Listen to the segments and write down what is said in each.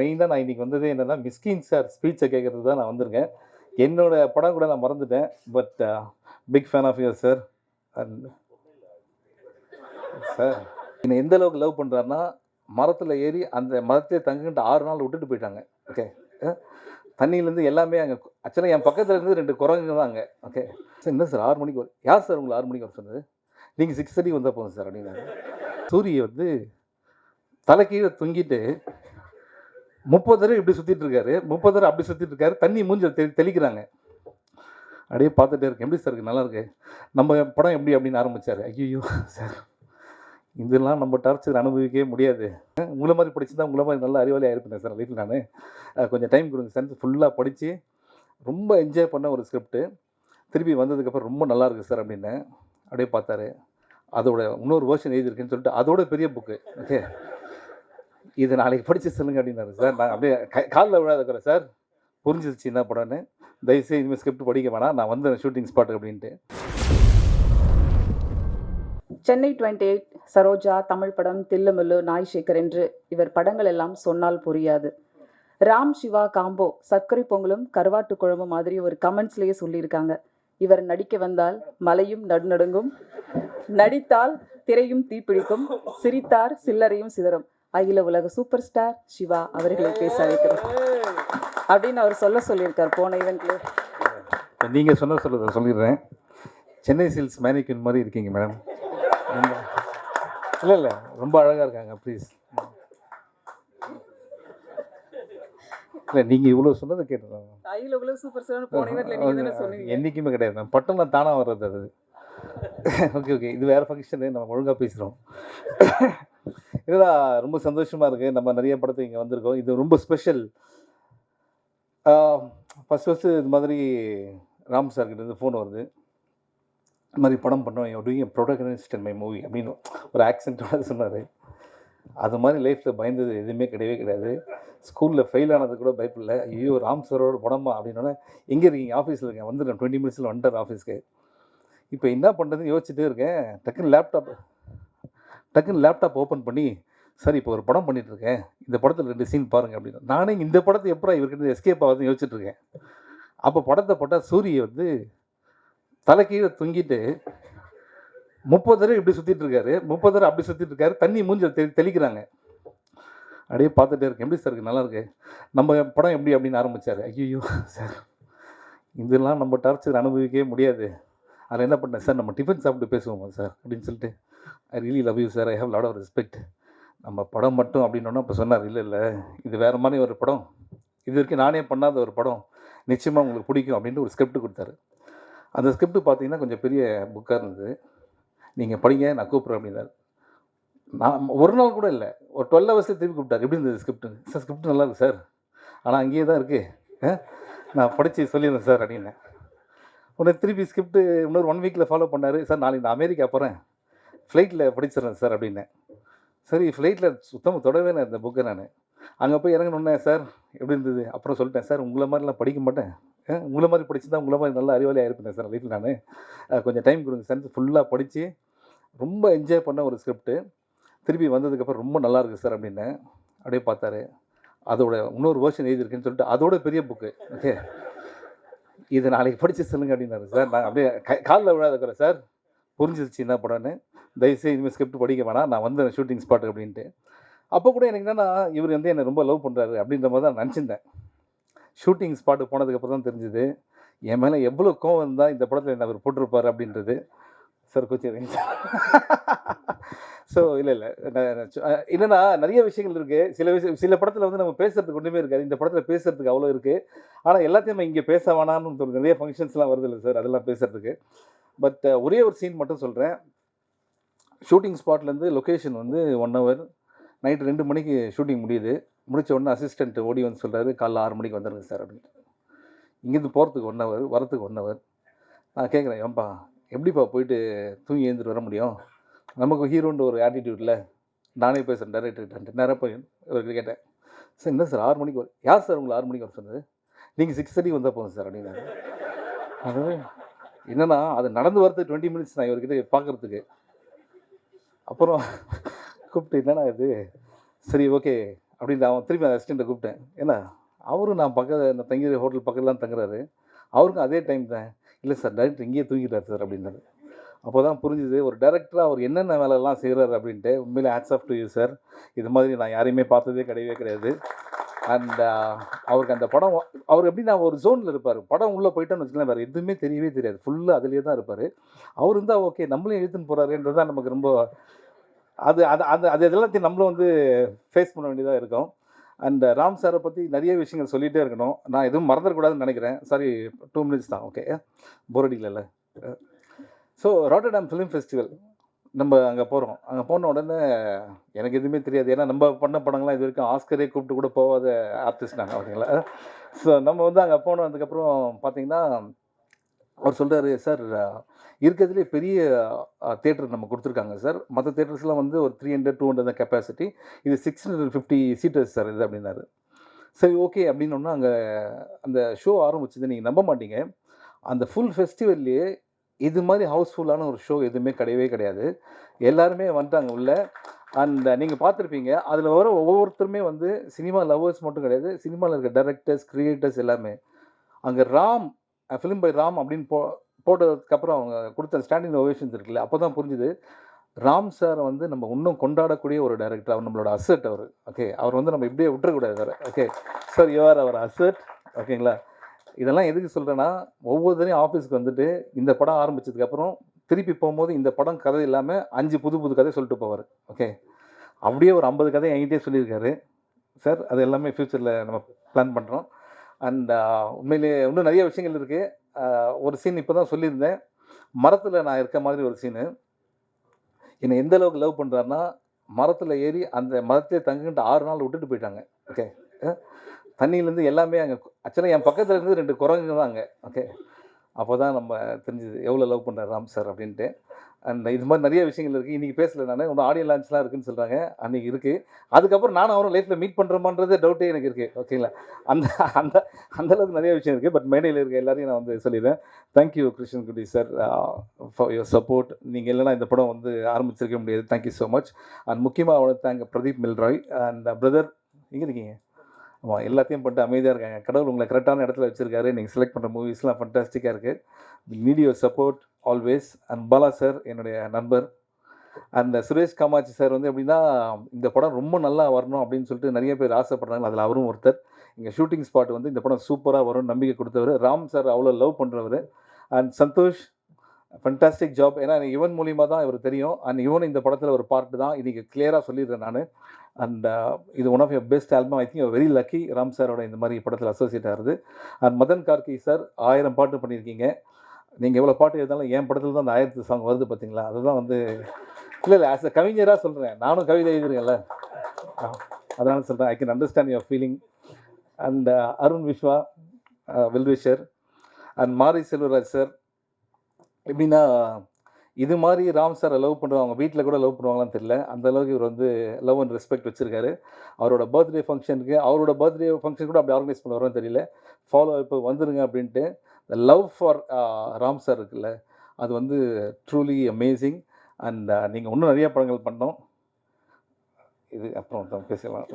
மெயினாக நான் இன்றைக்கி வந்ததே என்னென்னா மிஸ்கின் சார் ஸ்பீச்சை கேட்குறது தான் நான் வந்திருக்கேன். என்னோட படம் கூட நான் மறந்துட்டேன். But big fan of your sir. And sir என்னை எந்த அளவுக்கு லவ் பண்ணுறாருன்னா, மரத்தில் ஏறி அந்த மரத்திலே தங்கிட்டு 6 நாள் விட்டுட்டு போயிட்டாங்க. ஓகே, தண்ணியிலேருந்து எல்லாமே அங்கே ஆக்சுவலாக என் பக்கத்தில் இருந்து 2 குரங்குங்க தான் அங்கே. ஓகே சார், என்ன சார் 6 மணிக்கு வரும்? யார் சார் உங்களை 6 மணிக்கு வர சொன்னது? நீங்கள் 6:30 வந்தால் போதும் சார் அப்படின்னாரு. சூரிய வந்து தலை கீழே தொங்கிட்டு 30 தடவை இப்படி சுற்றிட்டு இருக்காரு, 30 தடவை அப்படி சுற்றிட்டு இருக்காரு. தண்ணி மூஞ்சில் தெளிக்கிறாங்க. அப்படியே பார்த்துட்டே இருக்கேன். எப்படி சார் இருக்கு? நல்லா இருக்கு. நம்ம படம் எப்படி அப்படின்னு ஆரம்பித்தார். ஐயோ சார், இதெல்லாம் நம்ம டார்ச்சர் அனுபவிக்கவே முடியாது. உங்களை மாதிரி படிச்சுதான் உங்களை மாதிரி நல்ல அறிவாளியாக இருப்பேன் சார் லைஃப்பில். நான் கொஞ்சம் டைம் கொடுங்க சார். ஃபுல்லாக படித்து ரொம்ப என்ஜாய் பண்ண ஒரு ஸ்கிரிப்ட்டு. திருப்பி வந்ததுக்கப்புறம் ரொம்ப நல்லா இருக்குது சார் அப்படின்னேன். அப்படியே பார்த்தாரு. அதோட இன்னொரு வேர்ஷன் எழுதியிருக்குன்னு சொல்லிட்டு அதோட பெரிய புக்கு. ஓகே, இதை நாளைக்கு படித்து சொல்லுங்க அப்படின்னாரு சார். நான் அப்படியே காலில் விழாதுக்கிறேன் சார். புரிஞ்சிருச்சு என்ன படம்னு. தயவுசெய்து இனிமேல் ஸ்கிரிப்ட் படிக்க வேணாம், நான் வந்து ஷூட்டிங் ஸ்பாட் அப்படின்ட்டு. சென்னை 28, சரோஜா, தமிழ் படம், தில்லுமுல்லு, நாய்சேகர் என்று இவர் படங்கள் எல்லாம் சொன்னால் புரியாது. ராம் சிவா காம்போ சர்க்கரை பொங்கலும் கருவாட்டு குழம்பு மாதிரி ஒரு கமெண்ட்ஸ்லேயே சொல்லியிருக்காங்க. இவர் நடிக்க வந்தால் மலையும் நடுநடுங்கும், நடித்தால் திரையும் தீப்பிடிக்கும், சிரித்தார் சில்லறையும் சிதறும். அகில உலக சூப்பர் ஸ்டார் சிவா அவர்களை பேச வைக்கிறோம் அப்படின்னு அவர் சொல்லியிருக்கார் போன ஈவெண்ட்ல. நீங்கள் சொல்லிடுறேன். சென்னை சில்க்ஸ் மேனிக்யூன் மாதிரி இருக்கீங்க மேடம். இல்லை ரொம்ப அழகாக இருக்காங்க. ப்ளீஸ். இல்லை, நீங்கள் இவ்வளோ சொன்னதை கேட்டுருந்தாங்க. அகில உலக சூப்பர் ஸ்டார் போன ஈவெண்ட்ல நீங்கள் தானே சொன்னீங்க. என்றைக்குமே கிடையாது மேம். பட்டம் நான் தானாக வர்றது அது. ஓகே, இது வேறு ஃபங்க்ஷனு, நம்ம ஒழுங்காக பேசுகிறோம். இதெல்லாம் ரொம்ப சந்தோஷமாக இருக்குது. நம்ம நிறைய படத்துக்கு இங்கே வந்திருக்கோம். இது ரொம்ப ஸ்பெஷல். ஃபஸ்ட்டு இது மாதிரி ராம் சார்கிட்டேருந்து ஃபோன் வருது. இது மாதிரி படம் பண்ணோம், டூயிங் ப்ரொடகனிஸ்ட் இன் மை மூவி அப்படின்னு ஒரு ஆக்சென்ட்டோட சொன்னார். அது மாதிரி லைஃப்பில் பயந்தது எதுவுமே கிடையாது. ஸ்கூலில் ஃபெயில் ஆனது கூட பயப்படல. ஐயோ ராம் சாரோட படமா அப்படின்னோடனே, எங்கே இருக்கீங்க? ஆஃபீஸில் இருக்கேன், வந்துடுறேன் 20 மினிட்ஸில் வந்துட்டார் ஆஃபீஸ்க்கு. இப்போ என்ன பண்ணுறதுன்னு யோசிச்சுட்டே இருக்கேன். டக்குன்னு லேப்டாப் ஓப்பன் பண்ணி, சார் இப்போ ஒரு படம் பண்ணிகிட்ருக்கேன், இந்த படத்தில் 2 சீன் பாருங்கள் அப்படின்னு. நானே இந்த படத்தை எப்போ இவர்கிட்ட எஸ்கேப் ஆகுதுன்னு யோசிச்சுட்ருக்கேன். அப்போ படத்தை போட்டால் சூரிய வந்து தலை கீழே தொங்கிட்டு 30 தடவை இப்படி சுற்றிட்டு இருக்காரு, 30 தடவை அப்படி சுற்றிட்டு இருக்காரு. தண்ணி மூஞ்சில் தெளிக்கிறாங்க. அப்படியே பார்த்துட்டே இருக்கேன். எப்படி சார் இருக்குது? நல்லா இருக்கு. நம்ம படம் எப்படி அப்படின்னு ஆரம்பித்தார். ஐயோ சார், இதெல்லாம் நம்ம டார்ச்சர் அனுபவிக்கவே முடியாது. அதில் என்ன பண்ணேன் சார், நம்ம டிஃபன் சாப்பிட்டு பேசுவோமா சார் அப்படின்னு சொல்லிட்டு, I really love you sir, I have lot of respect. நம்ம படம் மட்டும் அப்படின்னோன்னா அப்போ சொன்னார், இல்லை இது வேறு மாதிரி ஒரு படம், இது வரைக்கும் நானே பண்ணாத ஒரு படம், நிச்சயமாக உங்களுக்கு பிடிக்கும் அப்படின்ட்டு ஒரு ஸ்கிரிப்ட் கொடுத்தாரு. அந்த ஸ்கிரிப்ட் பார்த்தீங்கன்னா கொஞ்சம் பெரிய புக்காக இருந்தது. நீங்கள் படிங்க, நான் கூப்பிட்றேன் அப்படின்னாரு. நான் ஒரு நாள் கூட இல்லை, ஒரு 12 ஹவர்ஸில் திருப்பி கூப்பிட்டார். எப்படி இருந்தது ஸ்கிரிப்ட்? சார் ஸ்கிரிப்ட் நல்லா இருக்குது சார், ஆனால் அங்கேயே தான் இருக்குது, நான் படித்து சொல்லியிருந்தேன் சார் அப்படின்னேன். உடனே திருப்பி ஸ்கிரிப்ட் இன்னொரு 1 வீக்கில் ஃபாலோ பண்ணார். சார் நாளைக்கு நான் அமெரிக்கா போகிறேன், ஃப்ளைட்டில் படிச்சிடுறேன் சார் அப்படின்னேன். சரி, ஃப்ளைட்டில் சுத்தமாக தொடவே நான் இந்த புக்கை நான் அங்கே போய் இறங்கணுன்னே, சார் எப்படி இருந்தது? அப்புறம் சொல்லிட்டேன், சார் உங்களை மாதிரிலாம் படிக்க மாட்டேன், உங்களை மாதிரி படித்து தான் உங்களை மாதிரி நல்ல அறிவாளியாக இருப்பேன் சார் லைஃப்பில். நான் கொஞ்சம் டைம் கொடுங்க சார். ஃபுல்லாக படித்து ரொம்ப என்ஜாய் பண்ண ஒரு ஸ்கிரிப்ட்டு. திருப்பி வந்ததுக்கப்புறம் ரொம்ப நல்லா இருக்குது சார் அப்படின்னேன். அப்படியே பார்த்தாரு. அதோட இன்னொரு வேர்ஷன் எழுதியிருக்குன்னு சொல்லிட்டு அதோட பெரிய புக்கு. ஓகே, இதை நாளைக்கு படித்து சொல்லுங்க அப்படின்னாரு சார். நான் அப்படியே காலில் விழாதுக்கிறேன் சார். புரிஞ்சிருச்சு என்ன படம்னு. தயவுசெய்து இனிமேல் ஸ்கிரிப்ட் படிக்க வேணாம், நான் வந்து ஷூட்டிங் ஸ்பாட் அப்படின்ட்டு. அப்போ கூட எனக்கு என்னென்னா, இவர் வந்து என்னை ரொம்ப லவ் பண்ணுறாரு அப்படின்ற மாதிரி தான் நினச்சிருந்தேன். ஷூட்டிங் ஸ்பாட்டுக்கு போனதுக்கப்புறம் தான் தெரிஞ்சுது என் மேலே எவ்வளோ கோவம் இருந்தால் இந்த படத்தில் என்ன அவர் போட்டிருப்பார் அப்படின்றது. Sir கோச்சிடுறீங்க sir. ஸோ இல்லை என்னென்னா நிறைய விஷயங்கள் இருக்குது. சில படத்தில் வந்து நம்ம பேசுகிறதுக்கு ஒன்றுமே இருக்காது. இந்த படத்தில் பேசுகிறதுக்கு அவ்வளோ இருக்குது. ஆனால் எல்லாத்தையும் இங்கே பேச வேணான்னு தோணுது. நிறைய ஃபங்க்ஷன்ஸ்லாம் வருது இல்லை சார், அதெல்லாம் பேசுகிறதுக்கு. பட் ஒரே ஒரு சீன் மட்டும் சொல்கிறேன். ஷூட்டிங் ஸ்பாட்லேருந்து லொக்கேஷன் வந்து 1 ஹவர், நைட்டு 2 மணிக்கு ஷூட்டிங் முடியுது. முடித்த உடனே அசிஸ்டண்ட் ஓடி வந்து சொல்கிறாரு, காலைல 6 மணிக்கு வந்துடுங்க சார் அப்படின்ட்டு. இங்கேருந்து போகிறதுக்கு 1 ஹவர், வரத்துக்கு 1 ஹவர். நான் கேட்குறேன், ஏன்பா எப்படிப்பா போயிட்டு தூங்கி எழுந்துட்டு வர முடியும்? நமக்கு ஹீரோன்ற ஒரு ஆட்டிடியூடில் நானே பேசுகிறேன் டேரக்டர்கிட்ட. நேராக போய் இவர்கிட்ட கேட்டேன், சார் என்ன சார் 6 மணிக்கு வரும்? யார் சார் உங்களை 6 மணிக்கு வர சொன்னது? நீங்கள் 6:30 வந்தால் போதும் சார் அப்படின்னாரு. அது என்னென்னா, அது நடந்து வரதுக்கு 20 மினிட்ஸ் நான் இவர்கிட்ட பார்க்குறதுக்கு. அப்புறம் கூப்பிட்டு என்னன்னா இது, சரி ஓகே அப்படின்னு அவன் திருப்பி அந்த அசிஸ்டண்ட்டை கூப்பிட்டேன். ஏன்னா அவரும் நான் நான் தங்கிற ஹோட்டல் பக்கத்துல தான் தங்குறாரு. அவருக்கும் அதே டைம் தான். இல்லை சார் டைரக்டர் இங்கேயே தூங்கிட்டார் சார் அப்படின்னாரு. அப்போ தான் புரிஞ்சுது ஒரு டைரக்டராக அவர் என்னென்ன வேலைலாம் செய்கிறாரு அப்படின்ட்டு. உண்மையிலே hats off to you sir. இது மாதிரி நான் யாரையுமே பார்த்ததே கிடையவே கிடையாது. அண்ட் அவருக்கு அந்த படம் அவர் எப்படின்னா ஒரு ஜோனில் இருப்பார். படம் உள்ளே போயிட்டோன்னு வச்சுக்கலாம் வேறு எதுவுமே தெரியவே தெரியாது. ஃபுல்லாக அதிலேயே தான் இருப்பார். அவர் இருந்தால் ஓகே நம்மளையும் இழுத்துன்னு போகிறாருன்றது தான் நமக்கு ரொம்ப அது அது அது அது எல்லாத்தையும் நம்மளும் வந்து ஃபேஸ் பண்ண வேண்டியதாக இருக்கும். அண்ட் ராம் சாரை பற்றி நிறைய விஷயங்கள் சொல்லிகிட்டே இருக்கணும். நான் எதுவும் மறந்துடக்கூடாதுன்னு நினைக்கிறேன். சாரி 2 மினிட்ஸ் தான். ஓகே போர் அடிக்கல. ஸோ ராட்டர்டாம் ஃபிலிம் ஃபெஸ்டிவல் நம்ம அங்கே போகிறோம். அங்கே போன உடனே எனக்கு எதுவுமே தெரியாது. ஏன்னா நம்ம பண்ண படங்கள்லாம் இது வரைக்கும் ஆஸ்கரே கூப்பிட்டு கூட போகாத ஆர்டிஸ்ட் நாங்கள் ஓகேங்களா. ஸோ நம்ம வந்து அங்கே போனதுக்கப்புறம் பார்த்தீங்கன்னா அவர் சொல்கிறாரு, சார் இருக்கிறதுலே பெரிய தியேட்டர் நம்ம கொடுத்துருக்காங்க சார். மற்ற தியேட்டர்ஸ்லாம் வந்து ஒரு 300 200 தான் கெப்பாசிட்டி. இது 650 சீட்டர்ஸ் சார் இது அப்படின்னாரு. சரி ஓகே அப்படின்னோன்னா அங்கே அந்த ஷோ ஆரம்பிச்சது நீங்கள் நம்ப மாட்டீங்க. அந்த ஃபுல் ஃபெஸ்டிவல்லையே இது மாதிரி ஹவுஸ்ஃபுல்லான ஒரு ஷோ எதுவுமே கிடையவே கிடையாது. எல்லாருமே வந்துட்டாங்க உள்ள. அண்ட் நீங்கள் பார்த்துருப்பீங்க. அதில் வர ஒவ்வொருத்தருமே வந்து சினிமா லவ்வர்ஸ் மட்டும் கிடையாது. சினிமாவில் இருக்க டைரக்டர்ஸ், கிரியேட்டர்ஸ் எல்லாமே. அங்கே ராம் ஃபிலிம் பை ராம் அப்படின்னு போட்டதுக்கப்புறம் அவங்க கொடுத்த ஸ்டாண்டிங் ஓவேஷன்ஸ் இருக்குல்ல, அப்போ தான் புரிஞ்சுது ராம் சார் வந்து நம்ம இன்னும் கொண்டாடக்கூடிய ஒரு டைரக்டர். அவர் நம்மளோட அசட் அவர். ஓகே அவர் வந்து நம்ம இப்படியே விட்டுறக்கூடாது sir. Okay sir you are our asset. ஓகேங்களா. இதெல்லாம் எதுக்கு சொல்கிறேன்னா ஒவ்வொருத்தரையும் ஆஃபீஸ்க்கு வந்துட்டு இந்த படம் ஆரம்பித்ததுக்கப்புறம் திருப்பி போகும்போது இந்த படம் கதை இல்லாமல் 5 புது புது கதை சொல்லிட்டு போவார். ஓகே அப்படியே ஒரு 50 கதை என்கிட்டே சொல்லியிருக்காரு சார். அது எல்லாமே ஃப்யூச்சரில் நம்ம பிளான் பண்ணுறோம். அண்ட் உண்மையிலே இன்னும் நிறைய விஷயங்கள் இருக்குது. ஒரு சீன் இப்போ தான் சொல்லியிருந்தேன். மரத்தில் நான் இருக்க மாதிரி ஒரு சீனு. என்னை எந்த அளவுக்கு லவ் பண்ணுறாருன்னா மரத்தில் ஏறி அந்த மரத்திலே தங்குன்ட்டு 6 நாள் விட்டுட்டு போயிட்டாங்க. ஓகே தண்ணியிலேருந்து எல்லாமே அங்கே ஆக்சுவலாக என் பக்கத்தில் இருந்து 2 குரங்குங்க தான் அங்கே. ஓகே அப்போ தான் நம்ம தெரிஞ்சுது எவ்வளோ லவ் பண்ணுறாரு ராம் சார் அப்படின்ட்டு. அண்ட் இது மாதிரி நிறைய விஷயங்கள் இருக்குது. இன்றைக்கி பேசல நான். இன்னும் ஆடியோ லான்ச்லாம் இருக்குதுன்னு சொல்கிறாங்க. அன்றைக்கி இருக்குது. அதுக்கப்புறம் நானும் அவரும் லைஃப்பில் மீட் பண்ணுறோமான்றதே டவுட்டே எனக்கு இருக்குது. ஓகேங்களா. அந்த அந்த அந்தளவுக்கு நிறைய விஷயம் இருக்குது. பட் மேடையில் இருக்க எல்லாரையும் நான் வந்து சொல்லிடுறேன். Thank you Krishnankudi sir for your support. நீங்கள் இல்லைனா இந்த படம் வந்து ஆரம்பிச்சிருக்க முடியாது. Thank you so much. அண்ட் முக்கியமாக அவனை thank Pradeep Milroy and brother. எங்கே இருக்கீங்க? ஆமாம் எல்லாத்தையும் பண்ணிட்டு அமைதியாக இருக்காங்க. கடவுள் உங்களை கரெக்டான இடத்துல வச்சுருக்காரு. நீங்கள் செலக்ட் பண்ணுற மூவிஸ்லாம் ஃபண்டாஸ்டிக்காக இருக்குது. Need your support always. And Bala sir என்னுடைய நண்பர். அண்ட் சுரேஷ் காமாட்சி சார் வந்து எப்படின்னா இந்த படம் ரொம்ப நல்லா வரணும் அப்படின்னு சொல்லிட்டு நிறைய பேர் ஆசைப்படுறாங்க. அதில் அவரும் ஒருத்தர். எங்கள் ஷூட்டிங் ஸ்பாட் வந்து இந்த படம் சூப்பராக வரும் நம்பிக்கை கொடுத்தவர். ராம் சார் அவ்வளோ லவ் பண்ணுறவர். And Santhosh fantastic job. ஏன்னா எனக்கு இவன் மூலியமாக தான் இவர் தெரியும். அண்ட் இவன் இந்த படத்தில் ஒரு பார்ட்டு தான். இன்றைக்கி கிளியராக சொல்லிடுறேன் நான். அண்ட் இது one of your best album. I think very lucky Ram சாரோட இந்த மாதிரி படத்தில் அசோசியேட் ஆகுது. அண்ட் மதன் கார்கி சார் 1000 பாட்டு பண்ணியிருக்கீங்க. நீங்கள் எவ்வளோ பாட்டு எழுதாலும் என் படத்தில் தான் அந்த 1000th சாங் வருது பார்த்தீங்களா. அதுதான் வந்து இல்லை ஆஸ் அ கவிஞராக சொல்கிறேன். நானும் கவிதை எழுதுறேன்ல, அதனால சொல்கிறேன். I can understand your feeling. And Arun Viswa wellwisher. And Mari Selvaraj sir எப்படின்னா இது மாதிரி ராம் சாரை லவ் பண்ணுறவங்க வீட்டில் கூட லவ் பண்ணுவாங்களான்னு தெரியல. அந்தளவுக்கு இவர் வந்து லவ் அண்ட் ரெஸ்பெக்ட் வச்சுருக்காரு. அவரோட பர்த்டே ஃபங்க்ஷனுக்கு கூட அப்படி ஆர்கனைஸ் பண்ணுவாரோன்னு தெரியல. ஃபாலோ இப்போ வந்துடுங்க அப்படின்ட்டு. The love for Ram sir இருக்குல்ல, அது வந்து ட்ரூலி அமேசிங். அண்ட் நீங்கள் இன்னும் நிறைய படங்கள் பண்ணோம். இது அப்புறம் தான் பேசலாம்.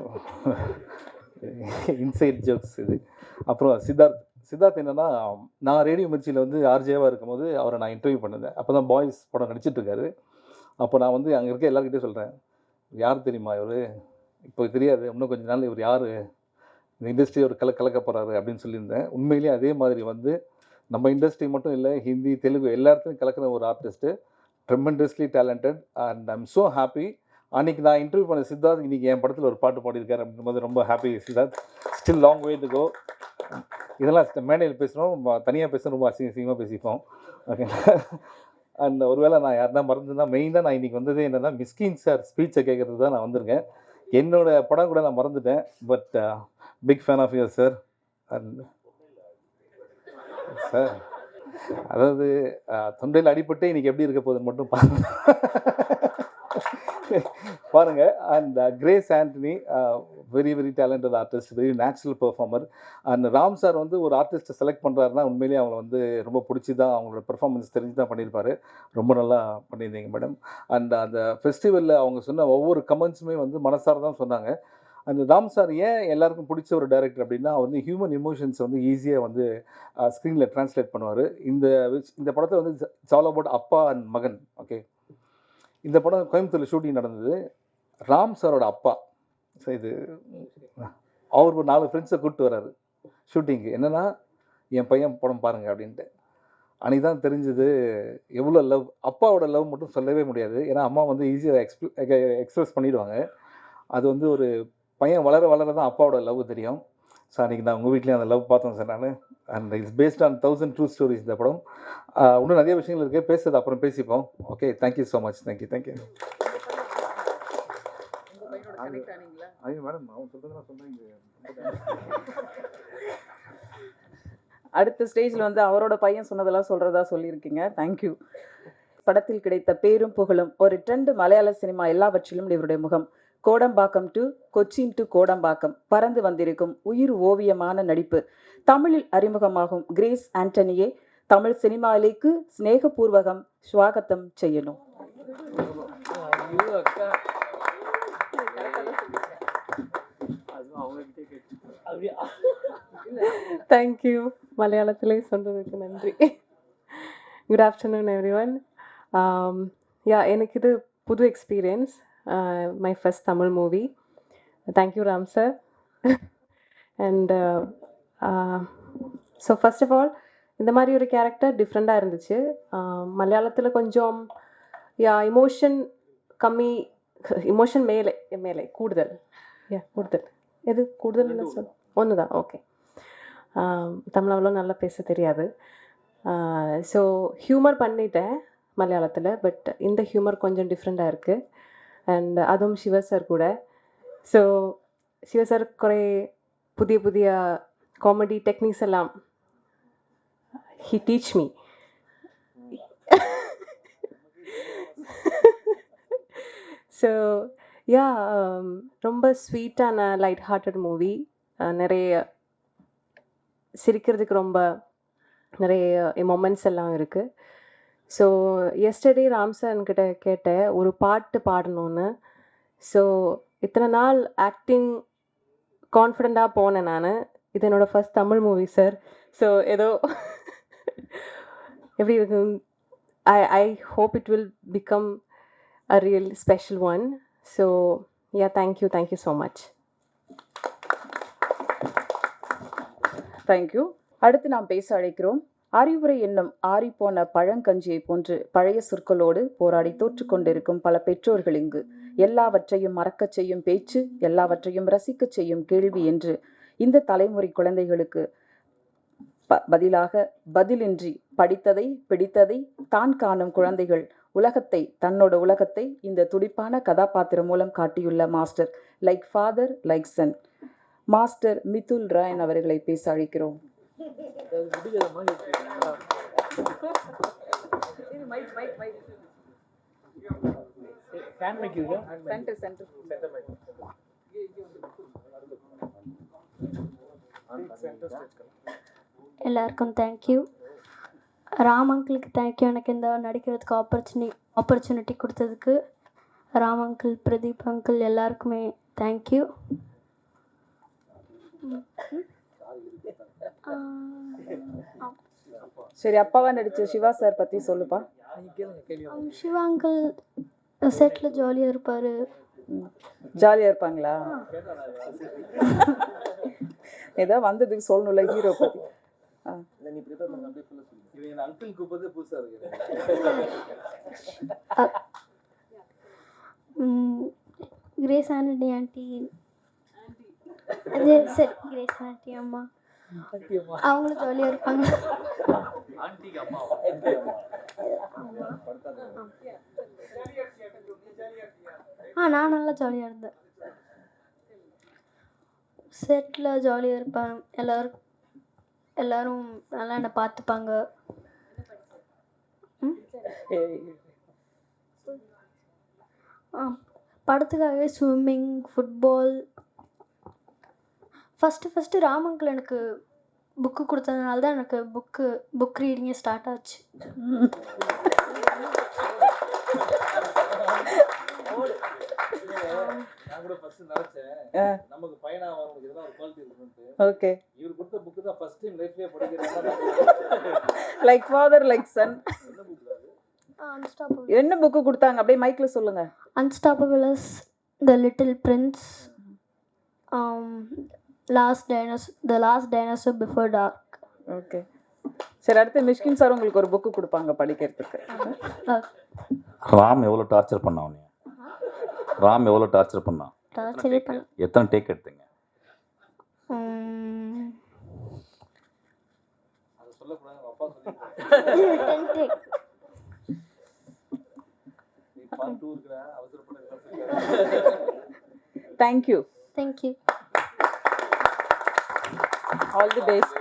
இன்சைட் ஜோக்ஸ் இது. அப்புறம் சித்தார்த் என்னென்னா நான் ரேடியோ மிர்ச்சியில் வந்து ஆர்ஜேவாக இருக்கும்போது அவரை நான் இன்டர்வியூ பண்ணியிருந்தேன். அப்போ தான் பாய்ஸ் படம் நடிச்சிட்ருக்காரு. அப்போ நான் வந்து அங்கே இருக்க எல்லாருக்கிட்டே சொல்கிறேன், யார் தெரியுமா இவர்? இப்போ தெரியாது, இன்னும் கொஞ்சம் நாள் இவர் யார், இந்த இண்டஸ்ட்ரி ஒரு கலக்க போகிறாரு அப்படின்னு சொல்லியிருந்தேன். உண்மையிலேயே அதே மாதிரி வந்து நம்ம இண்டஸ்ட்ரி மட்டும் இல்லை, ஹிந்தி தெலுங்கு எல்லா இடத்துலையும் கலக்கிற ஒரு artist. Tremendously talented. And I'm so happy. அன்றைக்கி நான் இன்டர்வியூ பண்ண சித்தார்த் இன்றைக்கி என் படத்தில் ஒரு பாட்டு பாடியிருக்காரு அப்படின்றது ரொம்ப happy. Siddharth still long way to go. இதெல்லாம் மேடையில் பேசுகிறோம், தனியாக பேசுகிறோம், ரொம்ப அசிங்கமாக பேசிப்போம். ஓகேங்களா. அண்ட் ஒருவேளை நான் யாருன்னா மறந்துதான் மெயினாக நான் இன்றைக்கி வந்ததே என்னென்னா மிஸ்கின் சார் ஸ்பீச்சை கேட்குறது தான் நான் வந்திருக்கேன். என்னோடய படம் கூட நான் மறந்துட்டேன். But big fan of your sir. And sir அதாவது தொண்டையில் அடிபட்டு இன்றைக்கி எப்படி இருக்க போகுதுன்னு மட்டும் பாருங்கள். And Grace Antony very very talented artist, very natural performer. And Ram sir வந்து ஒரு ஆர்டிஸ்ட்டை செலக்ட் பண்ணுறாருன்னா உண்மையிலேயே அவங்க வந்து ரொம்ப பிடிச்சி தான் அவங்களோட பெர்ஃபார்மன்ஸ் தெரிஞ்சு தான் பண்ணியிருப்பார். ரொம்ப நல்லா பண்ணியிருந்தீங்க மேடம். அண்ட் அந்த ஃபெஸ்டிவலில் அவங்க சொன்ன ஒவ்வொரு கமெண்ட்ஸுமே வந்து மனசார தான் சொன்னாங்க. அந்த ராம் சார் ஏன் எல்லாருக்கும் பிடிச்ச ஒரு டைரக்டர் அப்படின்னா வந்து ஹியூமன் எமோஷன்ஸ் வந்து ஈஸியாக வந்து ஸ்க்ரீனில் ட்ரான்ஸ்லேட் பண்ணுவார். இந்த படத்தில் வந்து இட்ஸ் ஆல் அபவுட் அப்பா அண்ட் மகன். ஓகே, இந்த படம் கோயம்புத்தூரில் ஷூட்டிங் நடந்தது. ராம் சாரோட அப்பா ஸோ இது அவர் ஒரு 4 ஃப்ரெண்ட்ஸை கூப்பிட்டு வர்றாரு ஷூட்டிங்கு. என்னென்னா என் பையன் படம் பாருங்கள் அப்படின்ட்டு. அன்றைக்கி தான் தெரிஞ்சது எவ்வளோ லவ். அப்பாவோட லவ் மட்டும் சொல்லவே முடியாது, ஏன்னா அம்மா வந்து ஈஸியாக எக்ஸ்பிரஸ் பண்ணிடுவாங்க. அது வந்து ஒரு பையன் வளர வளர தான் அப்பாவோட லவ் தெரியும். ஸோ அன்றைக்கி நான் உங்கள் வீட்லேயும் அந்த லவ் பார்த்தேன் சார் நான். And it's based on 1000 true stories இந்த படம். இன்னும் நிறைய விஷயங்கள் இருக்குது, பேசுறது அப்புறம் பேசிப்போம். Okay, thank you so much. Thank you. ஐயோ மேடம், அவன் சொல்கிறதெல்லாம் சொன்னாங்க. அடுத்த ஸ்டேஜில் வந்து அவரோட பையன் சொன்னதெல்லாம் சொல்கிறதா சொல்லியிருக்கீங்க. தேங்க்யூ. படத்தில் கிடைத்த பேரும் புகழும் ஒரு ட்ரெண்ட் மலையாள சினிமா எல்லாவற்றிலும் இவருடைய முகம். கோடம்பாக்கம் டு கொச்சின் டு கோடம்பாக்கம் பறந்து வந்திருக்கும் உயிர் ஓவியமான நடிப்பு. தமிழில் அறிமுகமாகும் கிரேஸ் ஆண்டனியே தமிழ் சினிமாவிலேக்கு ஸ்நேகபூர்வகம் ஸ்வாகத்தம் செய்யணும். தேங்க்யூ. மலையாளத்திலே சொல்கிறதுக்கு நன்றி. Good afternoon everyone. எனக்கு இது புது experience, my first Tamil movie. Thank you Ram sir. And so first of all இந்த மாதிரி ஒரு கேரக்டர் டிஃப்ரெண்ட்டாக இருந்துச்சு. மலையாளத்தில் கொஞ்சம் இமோஷன் கம்மி, இமோஷன் மேலே கூடுதல். கூடுதல் எது கூடுதல் என்ன சொல் ஒன்று தான். ஓகே, தமிழ் அவ்வளோ நல்லா பேச தெரியாது. ஸோ ஹியூமர் பண்ணிட்டேன் மலையாளத்தில், பட் இந்த ஹியூமர் கொஞ்சம் டிஃப்ரெண்ட்டாக இருக்குது. அண்ட் அதுவும் சிவா சார் கூட. ஸோ சிவா சார் குறை புதிய புதிய காமெடி டெக்னிக்ஸ் எல்லாம் he teach me. ஸோ ரொம்ப ஸ்வீட்டான லைட் ஹார்ட்டட் மூவி. நிறைய சிரிக்கிறதுக்கு ரொம்ப நிறைய மொமெண்ட்ஸ் எல்லாம் இருக்குது. ஸோ எஸ்டர்டே ராம் சார்கிட்ட கேட்டேன் ஒரு பாட்டு பாடணுன்னு. ஸோ இத்தனை நாள் ஆக்டிங் கான்ஃபிடெண்ட்டாக போனேன் நான். இது என்னோடய first Tamil movie sir. So ஏதோ எப்படி இருக்கும், I hope it will become a real special one. So yeah, thank you so much. Thank you. அடுத்து நாம் பேச அழைக்கிறோம். அறிவுரை என்னும் ஆறிப்போன பழங்கஞ்சியை போன்று பழைய சொற்களோடு போராடி தோற்றுக்கொண்டிருக்கும் பல பெற்றோர்கள் இங்கு. எல்லாவற்றையும் மறக்கச் செய்யும் பேச்சு, எல்லாவற்றையும் ரசிக்கச் செய்யும் கேள்வி என்று இந்த தலைமுறை குழந்தைகளுக்கு பதிலாக பதிலின்றி படித்ததை பிடித்ததை தான் காணும் குழந்தைகள் உலகத்தை, தன்னோட உலகத்தை இந்த துடிப்பான கதாபாத்திரம் மூலம் காட்டியுள்ள master like father like son master Mithul Rayan அவர்களை பேச அழைக்கிறோம். எல்லாருக்கும் தேங்க்யூ. ராம் அங்கிளுக்கு தேங்க்யூ, எனக்கு இந்த நடிக்கிறதுக்கு ஆப்பர்ச்சுனிட்டி கொடுத்ததுக்கு. ராம் அங்கிள், பிரதீப் அங்கிள் எல்லாருக்குமே தேங்க்யூ. சரி, அப்பாவா நடிச்ச சிவா சார் பற்றி சொல்லுப்பா. சிவா அங்கிள் செட்டில் ஜாலியாக இருப்பார். ஜாலியாக இருப்பாங்களா? ஏதோ வந்ததுக்கு சொல்லணும்ல ஹீரோ பற்றி. கிரேஸ் ஆண்டி ஆண்டி, அது சரி, கிரேஸ் ஆண்டி அம்மா அவங்களும் ஜாலியாக இருப்பாங்க. நான் நல்லா ஜாலியாக இருந்தேன். செட்டில் ஜாலியாக இருப்பேன். எல்லாரும் நல்லா என்னை பார்த்துப்பாங்க. படத்துக்காகவே ஸ்விம்மிங், ஃபுட்பால். ஃபஸ்ட்டு ராமங்கிள் எனக்கு புக்கு கொடுத்ததுனால தான் எனக்கு புக் ரீடிங்கே ஸ்டார்ட் ஆச்சு. நான் கூட ஃபர்ஸ்ட் நினைச்சேன் ஆ. நமக்கு பையனா வரவங்களுக்கு இதெல்லாம் ஒரு குவாலிட்டி இருக்குன்னு. ஓகே. இவர் கொடுத்த புக்கு தான் ஃபர்ஸ்ட் டைம் லைஃப்லயே படிக்கிறேன். Like father like son. என்ன புக் அது? அன்ஸ்டாப்பபிள். என்ன புக்கு கொடுத்தாங்க? அப்படியே மைக்ல சொல்லுங்க. Unstoppable is the little prince. The last dinosaur before dark. Okay. சரி, அடுத்து மிஷ்கின் சார் உங்களுக்கு ஒரு புக்கு கொடுப்பாங்க படிக்கிறதுக்கு. ராம் எவ்வளோ டார்ச்சர் பண்ணா உன்னைய? ராம் எவ்வளோ டார்ச்சர் பண்ணா? டார்ச்சரே பண்ண. எத்தனை டேக் எடுத்தீங்க? அது சொல்லக்கூடாது, அப்பா சொல்லிருக்காரு. 10 take. நீ பார்ட் 2 இருக்குடா, அவசரப்பட. Thank you. Thank you. All the best.